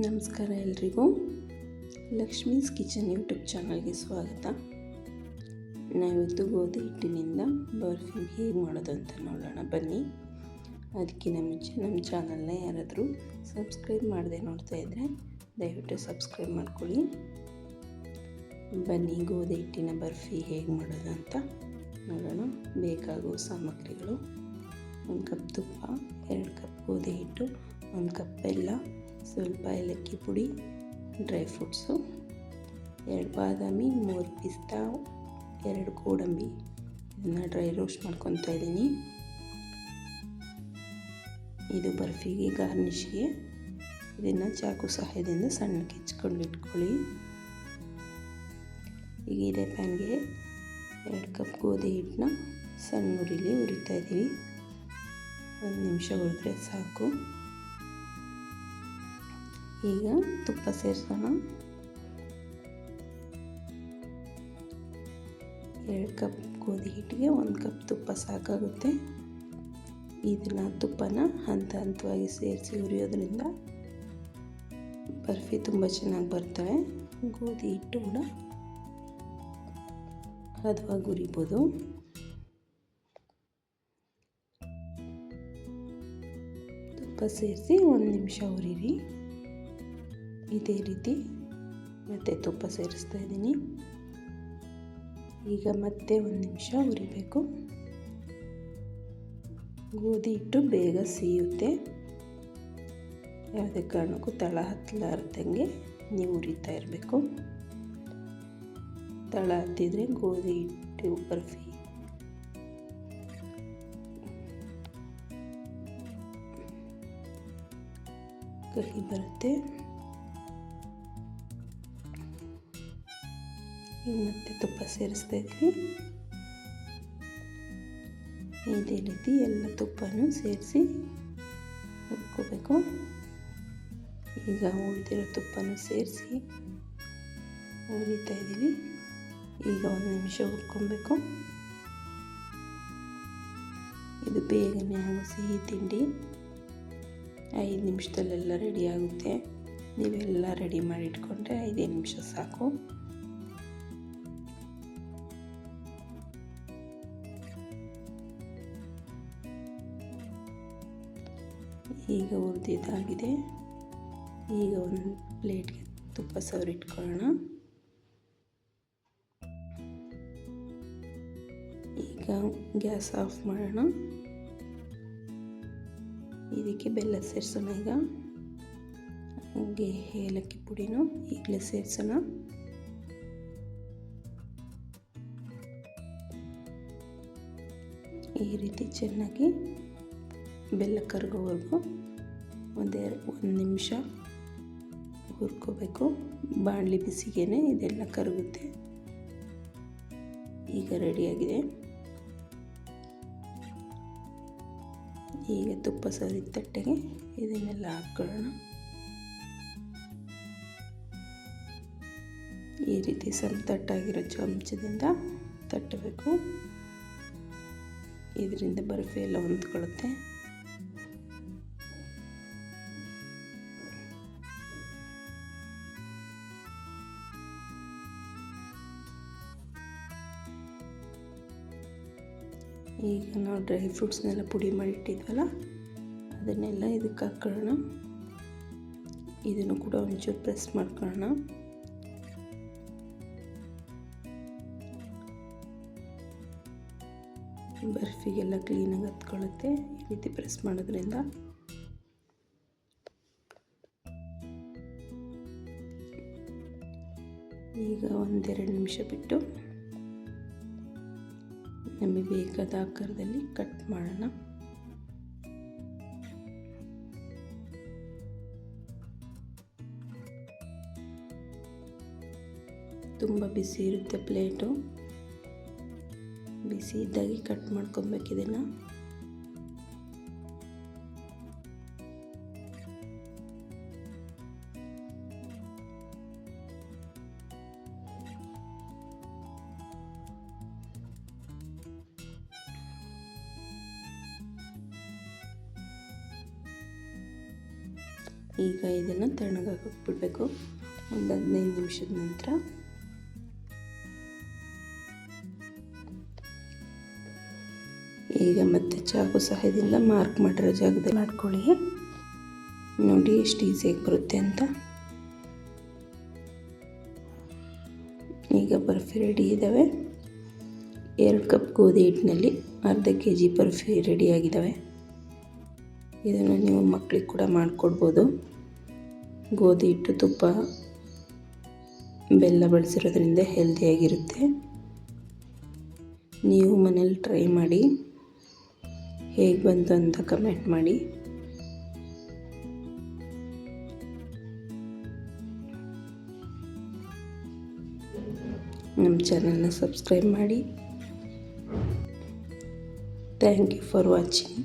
ನಮಸ್ಕಾರ ಎಲ್ರಿಗೂ. Lakshmi's kitchen YouTube ಚಾನಲ್ಗೆ ಸ್ವಾಗತ. ನಾವಿತ್ತು ಗೋಧಿ ಹಿಟ್ಟಿನಿಂದ ಬರ್ಫಿ ಹೇಗೆ ಮಾಡೋದು ಅಂತ ನೋಡೋಣ ಬನ್ನಿ. ಅದಕ್ಕಿಂತ ಮುಂಚೆ ನಮ್ಮ ಚಾನಲ್ನ ಯಾರಾದರೂ ಸಬ್ಸ್ಕ್ರೈಬ್ ಮಾಡದೆ ನೋಡ್ತಾ ಇದ್ದರೆ ದಯವಿಟ್ಟು ಸಬ್ಸ್ಕ್ರೈಬ್ ಮಾಡ್ಕೊಳ್ಳಿ. ಬನ್ನಿ ಗೋಧಿ ಹಿಟ್ಟಿನ ಬರ್ಫಿ ಹೇಗೆ ಮಾಡೋದು ಅಂತ ನೋಡೋಣ. ಬೇಕಾಗುವ ಸಾಮಗ್ರಿಗಳು: 1 ಕಪ್ ತುಪ್ಪ, 2 ಕಪ್ ಗೋಧಿ ಹಿಟ್ಟು, 1 ಕಪ್ ಬೆಲ್ಲ, ಸ್ವಲ್ಪ ಏಲಕ್ಕಿ ಪುಡಿ, ಡ್ರೈ ಫ್ರೂಟ್ಸು, 2 ಬಾದಾಮಿ, 3 ಪಿಸ್ತಾ, 2 ಗೋಡಂಬಿ. ಇದನ್ನು ಡ್ರೈ ರೋಸ್ಟ್ ಮಾಡ್ಕೊತಾ ಇದ್ದೀನಿ. ಇದು ಬರ್ಫಿಗೆ ಗಾರ್ನಿಷ್ಗೆ. ಇದನ್ನು ಚಾಕು ಸಹಾಯದಿಂದ ಸಣ್ಣಕ್ಕೆ ಹೆಚ್ಕೊಂಡು ಇಟ್ಕೊಳ್ಳಿ. ಈಗ ಇದೇ ಪ್ಯಾನ್ಗೆ 2 ಕಪ್ ಗೋಧಿ ಹಿಟ್ಟನ್ನ ಸಣ್ಣ ಉರಿಲಿ ಹುರಿತಾ ಇದ್ದೀವಿ. 1 ನಿಮಿಷ ಹುರಿದ್ರೆ ಸಾಕು. ಈಗ ತುಪ್ಪ ಸೇರಿಸೋಣ. 2 ಕಪ್ ಗೋಧಿ ಹಿಟ್ಟಿಗೆ 1 ಕಪ್ ತುಪ್ಪ ಸಾಕಾಗುತ್ತೆ. ಇದನ್ನು ತುಪ್ಪನ ಹಂತವಾಗಿ ಸೇರಿಸಿ ಹುರಿಯೋದ್ರಿಂದ ಬರ್ಫಿ ತುಂಬ ಚೆನ್ನಾಗಿ ಬರ್ತವೆ. ಗೋಧಿ ಹಿಟ್ಟು ಕೂಡ ಹದವಾಗಿ ಹುರಿಬೋದು. ತುಪ್ಪ ಸೇರಿಸಿ 1 ನಿಮಿಷ ಹುರಿರಿ. ಇದೇ ರೀತಿ ಮತ್ತೆ ತುಪ್ಪ ಸೇರಿಸ್ತಾ ಇದ್ದೀನಿ. ಈಗ ಮತ್ತೆ 1 ನಿಮಿಷ ಹುರಿಬೇಕು. ಗೋಧಿ ಹಿಟ್ಟು ಬೇಗ ಸಿಹಿಯುತ್ತೆ. ಯಾವುದೇ ಕಾರಣಕ್ಕೂ ತಳ ಹತ್ತಲಾರ್ದಂಗೆ ನೀವು ಹುರಿತಾ ಇರಬೇಕು. ತಳ ಹತ್ತಿದ್ರೆ ಗೋಧಿ ಹಿಟ್ಟು ಬರ್ಫಿ ಕಹಿ ಬರುತ್ತೆ. ಈಗ ಮತ್ತೆ ತುಪ್ಪ ಸೇರಿಸ್ತಾ ಇದ್ವಿ. ಇದೇ ರೀತಿ ಎಲ್ಲ ತುಪ್ಪನೂ ಸೇರಿಸಿ ಹುರ್ಕೋಬೇಕು. ಈಗ ಉಳಿದಿರೋ ತುಪ್ಪನೂ ಸೇರಿಸಿ ಹುರಿತಾ ಇದ್ದೀವಿ. ಈಗ 1 ನಿಮಿಷ ಹುರ್ಕೊಬೇಕು. ಇದು ಬೇಗನೆ ಆಗೋ ಸಿಹಿ ತಿಂಡಿ. 5 ನಿಮಿಷದಲ್ಲೆಲ್ಲ ರೆಡಿ ಆಗುತ್ತೆ. ನೀವೆಲ್ಲ ರೆಡಿ ಮಾಡಿ ಇಟ್ಕೊಂಡ್ರೆ 5 ನಿಮಿಷ ಸಾಕು. ಈಗ ಹುರಿದಿದ್ದಾಗಿದೆ. ಈಗ ಒಂದು ಪ್ಲೇಟ್ಗೆ ತುಪ್ಪ ಸವರಿಟ್ಕೊಳ್ಳೋಣ. ಈಗ ಗ್ಯಾಸ್ ಆಫ್ ಮಾಡೋಣ. ಇದಕ್ಕೆ ಬೆಲ್ಲ ಸೇರಿಸೋಣ. ಈಗ ಹಾಗೆ ಏಲಕ್ಕಿ ಪುಡಿನೂ ಈಗಲೇ ಸೇರಿಸೋಣ. ಈ ರೀತಿ ಚೆನ್ನಾಗಿ ಬೆಲ್ಲ ಕರಗೋವರೆಗೂ 1 ನಿಮಿಷ ಹುರ್ಕೋಬೇಕು. ಬಾಣಲಿ ಬಿಸಿಗೇನೆ ಇದೆಲ್ಲ ಕರಗುತ್ತೆ. ಈಗ ರೆಡಿಯಾಗಿದೆ. ಈಗ ತುಪ್ಪ ಸವರಿದ ತಟ್ಟೆಗೆ ಇದನ್ನೆಲ್ಲ ಹಾಕ್ಕೊಳ್ಳೋಣ. ಈ ರೀತಿ ಸಣ್ಣ ತಟ್ಟಾಗಿರೋ ಚಮಚದಿಂದ ತಟ್ಟಬೇಕು. ಇದರಿಂದ ಬರ್ಫಿ ಎಲ್ಲ ಹೊಂದ್ಕೊಳ್ಳುತ್ತೆ. ಈಗ ನಾವು ಡ್ರೈ ಫ್ರೂಟ್ಸ್ನೆಲ್ಲ ಪುಡಿ ಮಾಡಿಟ್ಟಿದ್ವಲ್ಲ ಅದನ್ನೆಲ್ಲ ಇದಕ್ಕೆ ಹಾಕ್ಕೊಳ್ಳೋಣ. ಇದನ್ನು ಕೂಡ ಒಂಚೂರು ಪ್ರೆಸ್ ಮಾಡ್ಕೊಳ್ಳೋಣ. ಬರ್ಫಿಗೆಲ್ಲ ಕ್ಲೀನಾಗಿ ಹತ್ಕೊಳ್ಳುತ್ತೆ ಈ ರೀತಿ ಪ್ರೆಸ್ ಮಾಡೋದ್ರಿಂದ. ಈಗ 1-2 ನಿಮಿಷ ಬಿಟ್ಟು ನಮಗೆ ಬೇಕಾದ ಆಕಾರದಲ್ಲಿ ಕಟ್ ಮಾಡೋಣ. ತುಂಬ ಬಿಸಿ ಇರುತ್ತೆ ಪ್ಲೇಟು. ಬಿಸಿ ಇದ್ದಾಗೆ ಕಟ್ ಮಾಡ್ಕೊಬೇಕು ಇದನ್ನು. ಈಗ ಇದನ್ನು ತಣ್ಣಗಾಗಕ್ಕೆ ಬಿಡಬೇಕು. ಒಂದು 15 ನಿಮಿಷದ ನಂತರ ಈಗ ಮತ್ತೆ ಚಾಕು ಸಹಾಯದಿಂದ ಮಾರ್ಕ್ ಮಾಡಿರೋ ಜಾಗದಲ್ಲಿ ಮಾಡ್ಕೊಳ್ಳಿ. ನೋಡಿ ಎಷ್ಟು ಈಸಿಯಾಗಿ ಬರುತ್ತೆ ಅಂತ. ಈಗ ಬರ್ಫಿ ರೆಡಿ ಇದ್ದಾವೆ. 2 ಕಪ್ ಗೋಧಿ ಹಿಟ್ಟಿನಲ್ಲಿ ಅರ್ಧ kg ಬರ್ಫಿ ರೆಡಿಯಾಗಿದ್ದಾವೆ. ಇದನ್ನು ನೀವು ಮಕ್ಕಳಿಗೆ ಕೂಡ ಮಾಡಿಕೊಡ್ಬೋದು. ಗೋಧಿ ಹಿಟ್ಟು, ತುಪ್ಪ, ಬೆಲ್ಲ ಬಳಸಿರೋದ್ರಿಂದ ಹೆಲ್ದಿಯಾಗಿರುತ್ತೆ. ನೀವು ಮನೇಲಿ ಟ್ರೈ ಮಾಡಿ, ಹೇಗೆ ಬಂತು ಅಂತ ಕಮೆಂಟ್ ಮಾಡಿ. ನಮ್ಮ ಚಾನಲ್ನ ಸಬ್ಸ್ಕ್ರೈಬ್ ಮಾಡಿ. Thank you for watching.